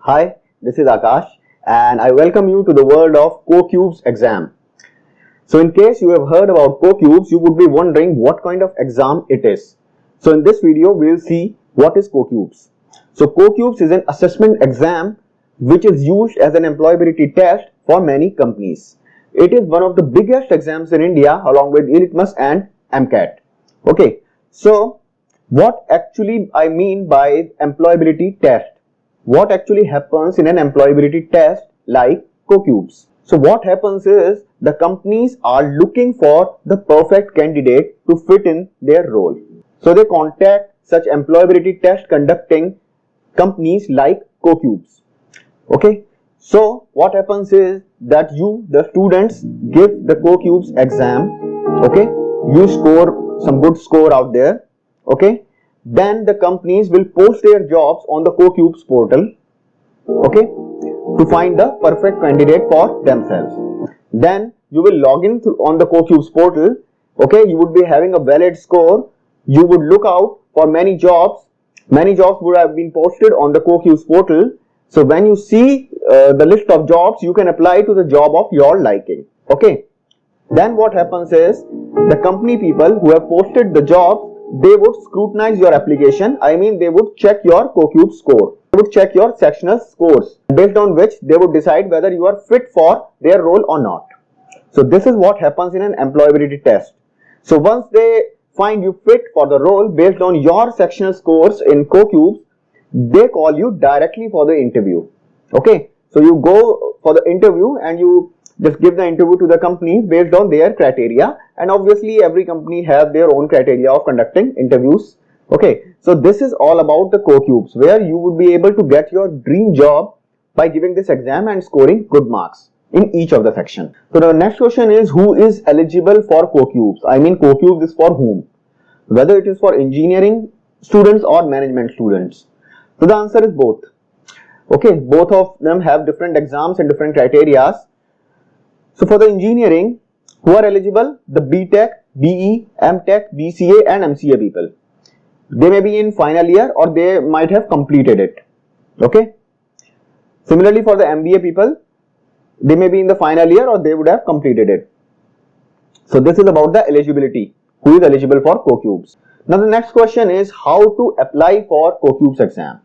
Hi, this is Akash and I welcome you to the world of cocubes exam. So in case you have heard about cocubes, you would be wondering what kind of exam it is. So in this video, we will see what is cocubes. So cocubes is an assessment exam which is used as an employability test for many companies. It is one of the biggest exams in India along with Litmus and MCAT. Okay, so what actually I mean by employability test? What actually happens in an employability test like cocubes? So what happens is the companies are looking for the perfect candidate to fit in their role. So they contact such employability test conducting companies like cocubes. Okay. So what happens is that the students give the cocubes exam. Okay. You score some good score out there. Okay. Then the companies will post their jobs on the cocubes portal. Okay. To find the perfect candidate for themselves. Then you will log in on the cocubes portal. Okay. You would be having a valid score. You would look out for many jobs. Many jobs would have been posted on the cocubes portal. So when you see the list of jobs, you can apply to the job of your liking. Okay. Then what happens is the company people who have posted the jobs, they would scrutinize your application. I mean, they would check your cocube score. They would check your sectional scores, based on which they would decide whether you are fit for their role or not. So this is what happens in an employability test. So once they find you fit for the role based on your sectional scores in cocubes, they call you directly for the interview. Okay, so you go for the interview and you just give the interview to the companies based on their criteria, and obviously every company has their own criteria of conducting interviews. Okay, so this is all about the cocubes, where you would be able to get your dream job by giving this exam and scoring good marks in each of the section. So the next question is, who is eligible for cocubes? I mean, cocubes is for whom? Whether it is for engineering students or management students. So the answer is both. Okay, both of them have different exams and different criteria. So for the engineering, who are eligible? The BTech, BE, MTech, BCA and MCA people. They may be in final year or they might have completed it. Okay. Similarly for the MBA people, they may be in the final year or they would have completed it. So this is about the eligibility. Who is eligible for cocubes? Now the next question is how to apply for cocubes exam.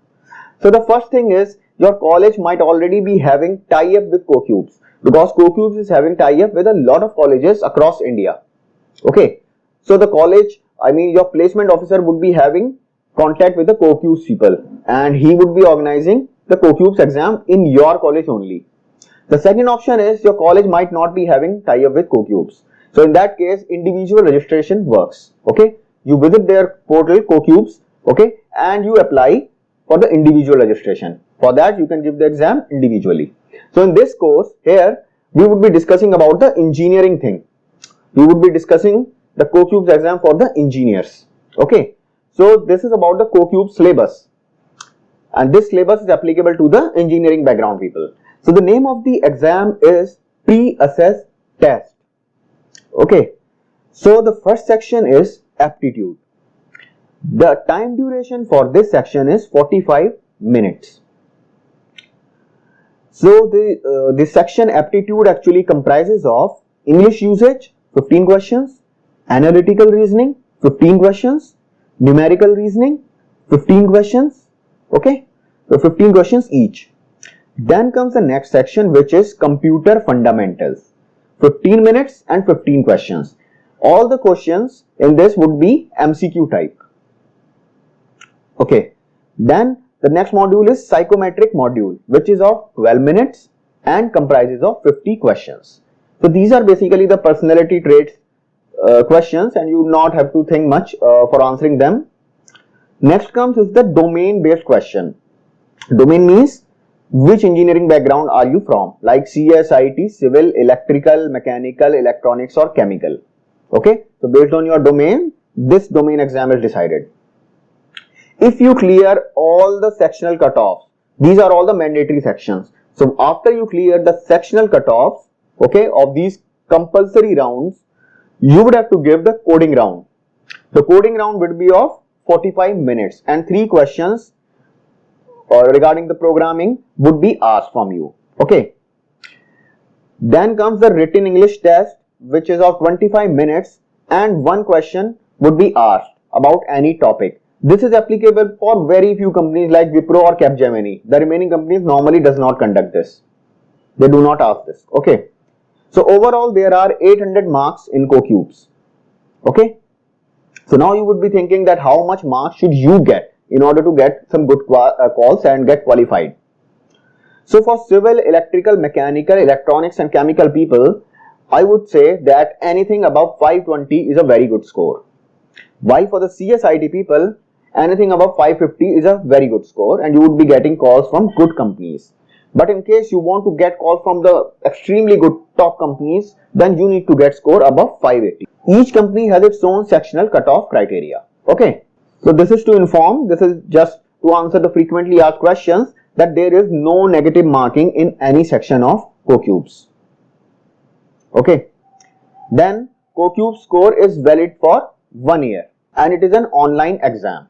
So the first thing is your college might already be having tie-up with cocubes, because cocubes is having tie-up with a lot of colleges across India. Okay, so the college, I mean your placement officer would be having contact with the cocubes people and he would be organizing the cocubes exam in your college only. The second option is your college might not be having tie-up with cocubes. So in that case, individual registration works. Okay, you visit their portal cocubes, okay, and you apply for the individual registration. For that, you can give the exam individually. So in this course here, we would be discussing about the engineering thing. We would be discussing the cocubes exam for the engineers. Okay, so this is about the cocube syllabus, and this syllabus is applicable to the engineering background people. So the name of the exam is pre-assess test. Okay, so the first section is aptitude. The time duration for this section is 45 minutes. So the section aptitude actually comprises of English usage 15 questions, analytical reasoning 15 questions, numerical reasoning 15 questions. Okay, so 15 questions each. Then comes the next section, which is computer fundamentals, 15 minutes and 15 questions. All the questions in this would be MCQ type. Okay, then the next module is psychometric module, which is of 12 minutes and comprises of 50 questions. So these are basically the personality traits questions, and you do not have to think much for answering them. Next comes is the domain based question. Domain means which engineering background are you from, like CS, IT, civil, electrical, mechanical, electronics or chemical. Okay, so based on your domain, this domain exam is decided. If you clear all the sectional cutoffs, these are all the mandatory sections. So after you clear the sectional cutoffs, okay, of these compulsory rounds, you would have to give the coding round. The coding round would be of 45 minutes and 3 questions or regarding the programming would be asked from you. Okay. Then comes the written English test, which is of 25 minutes, and one question would be asked about any topic. This is applicable for very few companies like Wipro or Capgemini. The remaining companies normally does not conduct this. They do not ask this. Okay. So overall there are 800 marks in cocubes. Okay. So now you would be thinking that how much marks should you get in order to get some good calls and get qualified. So for civil, electrical, mechanical, electronics and chemical people, I would say that anything above 520 is a very good score. While for the CSIT people, anything above 550 is a very good score and you would be getting calls from good companies. But in case you want to get calls from the extremely good top companies, then you need to get score above 580. Each company has its own sectional cutoff criteria. Okay. So this is to inform, this is just to answer the frequently asked questions, that there is no negative marking in any section of cocubes. Okay. Then cocube score is valid for 1 year and it is an online exam.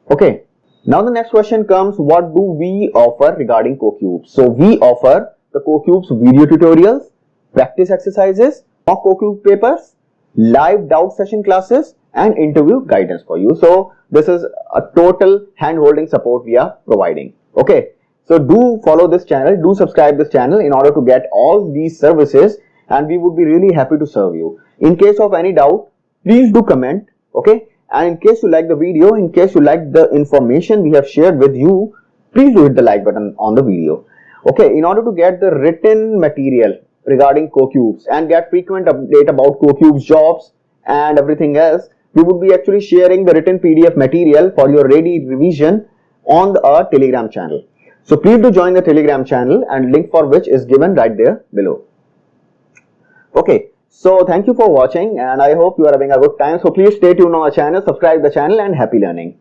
Okay. Now the next question comes, what do we offer regarding cocubes? So we offer the cocubes video tutorials, practice exercises, mock cocube papers, live doubt session classes and interview guidance for you. So this is a total hand-holding support we are providing. Okay. So do follow this channel, do subscribe this channel in order to get all these services and we would be really happy to serve you. In case of any doubt, please do comment. Okay. And in case you like the video, in case you like the information we have shared with you, please do hit the like button on the video. Okay, in order to get the written material regarding cocubes and get frequent update about cocubes jobs and everything else, we would be actually sharing the written PDF material for your ready revision on our Telegram channel. So please do join the Telegram channel and link for which is given right there below. Okay. So thank you for watching and I hope you are having a good time. So please stay tuned on our channel, subscribe the channel and happy learning.